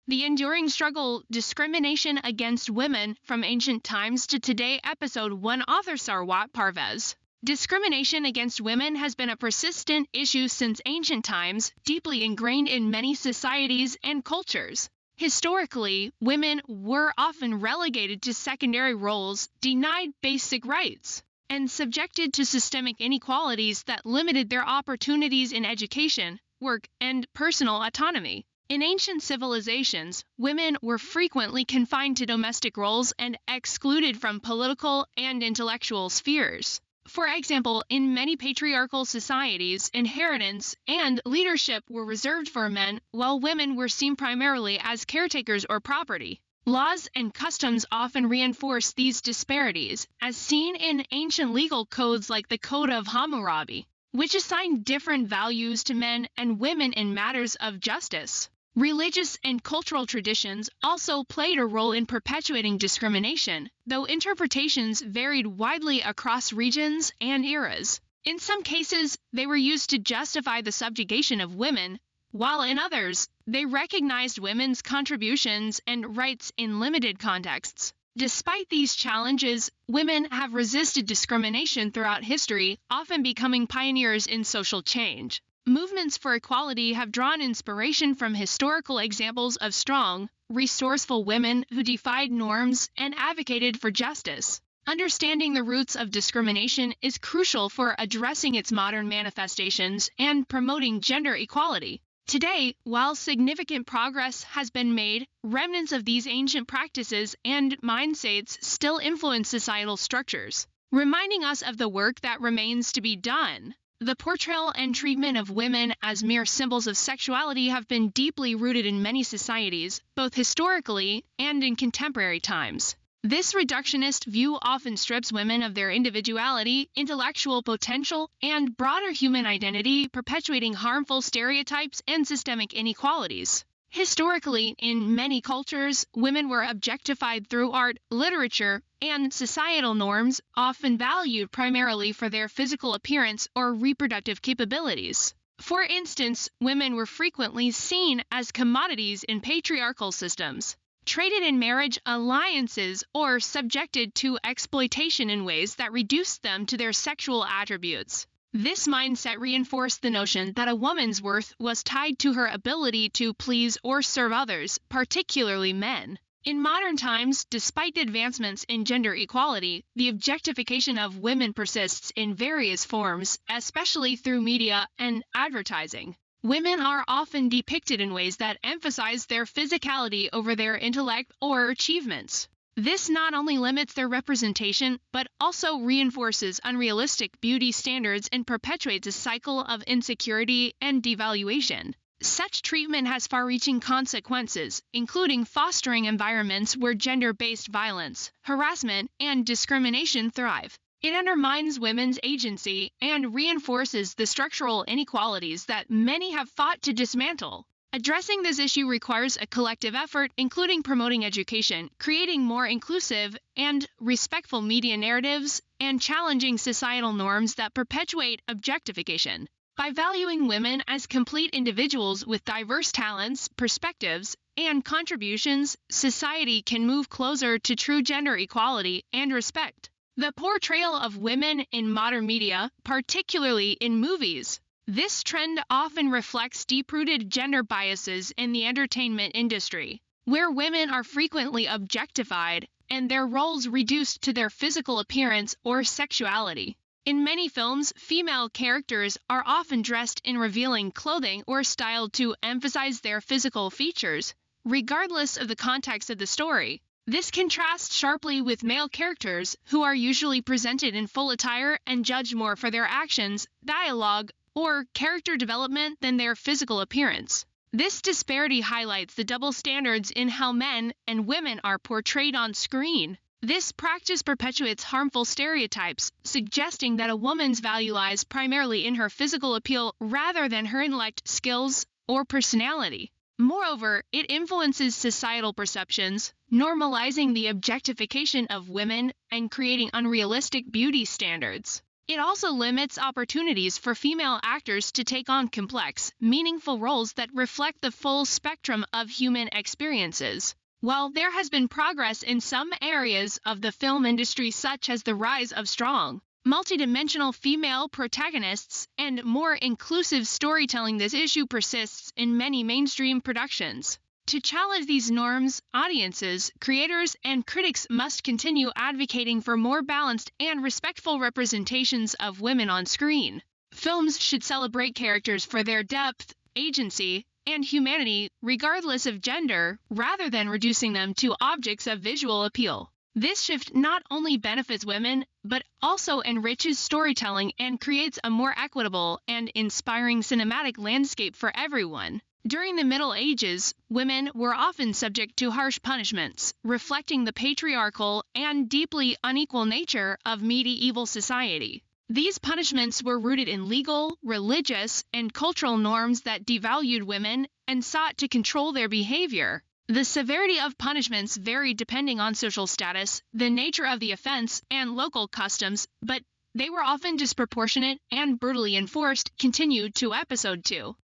The enduring struggle, discrimination against women from ancient times to today, episode 1, author Sarwat Parvez. Discrimination against women has been a persistent issue since ancient times, deeply ingrained in many societies and cultures. Historically, women were often relegated to secondary roles, denied basic rights, and subjected to systemic inequalities that limited their opportunities in education, work, and personal autonomy. In ancient civilizations, women were frequently confined to domestic roles and excluded from political and intellectual spheres. For example, in many patriarchal societies, inheritance and leadership were reserved for men, while women were seen primarily as caretakers or property. Laws and customs often reinforce these disparities, as seen in ancient legal codes like the Code of Hammurabi, which assigned different values to men and women in matters of justice. Religious and cultural traditions also played a role in perpetuating discrimination, though interpretations varied widely across regions and eras. In some cases, they were used to justify the subjugation of women, while in others, they recognized women's contributions and rights in limited contexts. Despite these challenges, women have resisted discrimination throughout history, often becoming pioneers in social change. Movements for equality have drawn inspiration from historical examples of strong, resourceful women who defied norms and advocated for justice. Understanding the roots of discrimination is crucial for addressing its modern manifestations and promoting gender equality. Today, while significant progress has been made, remnants of these ancient practices and mindsets still influence societal structures, reminding us of the work that remains to be done. The portrayal and treatment of women as mere symbols of sexuality have been deeply rooted in many societies, both historically and in contemporary times. This reductionist view often strips women of their individuality, intellectual potential, and broader human identity, perpetuating harmful stereotypes and systemic inequalities. Historically, in many cultures, women were objectified through art, literature, and societal norms, often valued primarily for their physical appearance or reproductive capabilities. For instance, women were frequently seen as commodities in patriarchal systems, traded in marriage alliances, or subjected to exploitation in ways that reduced them to their sexual attributes. This mindset reinforced the notion that a woman's worth was tied to her ability to please or serve others, particularly men. In modern times, despite advancements in gender equality, the objectification of women persists in various forms, especially through media and advertising. Women are often depicted in ways that emphasize their physicality over their intellect or achievements. This not only limits their representation, but also reinforces unrealistic beauty standards and perpetuates a cycle of insecurity and devaluation. Such treatment has far-reaching consequences, including fostering environments where gender-based violence, harassment, and discrimination thrive. It undermines women's agency and reinforces the structural inequalities that many have fought to dismantle. Addressing this issue requires a collective effort, including promoting education, creating more inclusive and respectful media narratives, and challenging societal norms that perpetuate objectification. By valuing women as complete individuals with diverse talents, perspectives, and contributions, society can move closer to true gender equality and respect. The portrayal of women in modern media, particularly in movies. This trend often reflects deep-rooted gender biases in the entertainment industry, where women are frequently objectified and their roles reduced to their physical appearance or sexuality. In many films, female characters are often dressed in revealing clothing or styled to emphasize their physical features, regardless of the context of the story. This contrasts sharply with male characters, who are usually presented in full attire and judged more for their actions, dialogue, or character development than their physical appearance. This disparity highlights the double standards in how men and women are portrayed on screen. This practice perpetuates harmful stereotypes, suggesting that a woman's value lies primarily in her physical appeal rather than her intellect, skills, or personality. Moreover, it influences societal perceptions, normalizing the objectification of women and creating unrealistic beauty standards. It also limits opportunities for female actors to take on complex, meaningful roles that reflect the full spectrum of human experiences. While there has been progress in some areas of the film industry, such as the rise of strong, multidimensional female protagonists and more inclusive storytelling, this issue persists in many mainstream productions. To challenge these norms, audiences, creators, and critics must continue advocating for more balanced and respectful representations of women on screen. Films should celebrate characters for their depth, agency, and humanity, regardless of gender, rather than reducing them to objects of visual appeal. This shift not only benefits women, but also enriches storytelling and creates a more equitable and inspiring cinematic landscape for everyone. During the Middle Ages, women were often subject to harsh punishments, reflecting the patriarchal and deeply unequal nature of medieval society. These punishments were rooted in legal, religious, and cultural norms that devalued women and sought to control their behavior. The severity of punishments varied depending on social status, the nature of the offense, and local customs, but they were often disproportionate and brutally enforced. Continued to episode 2.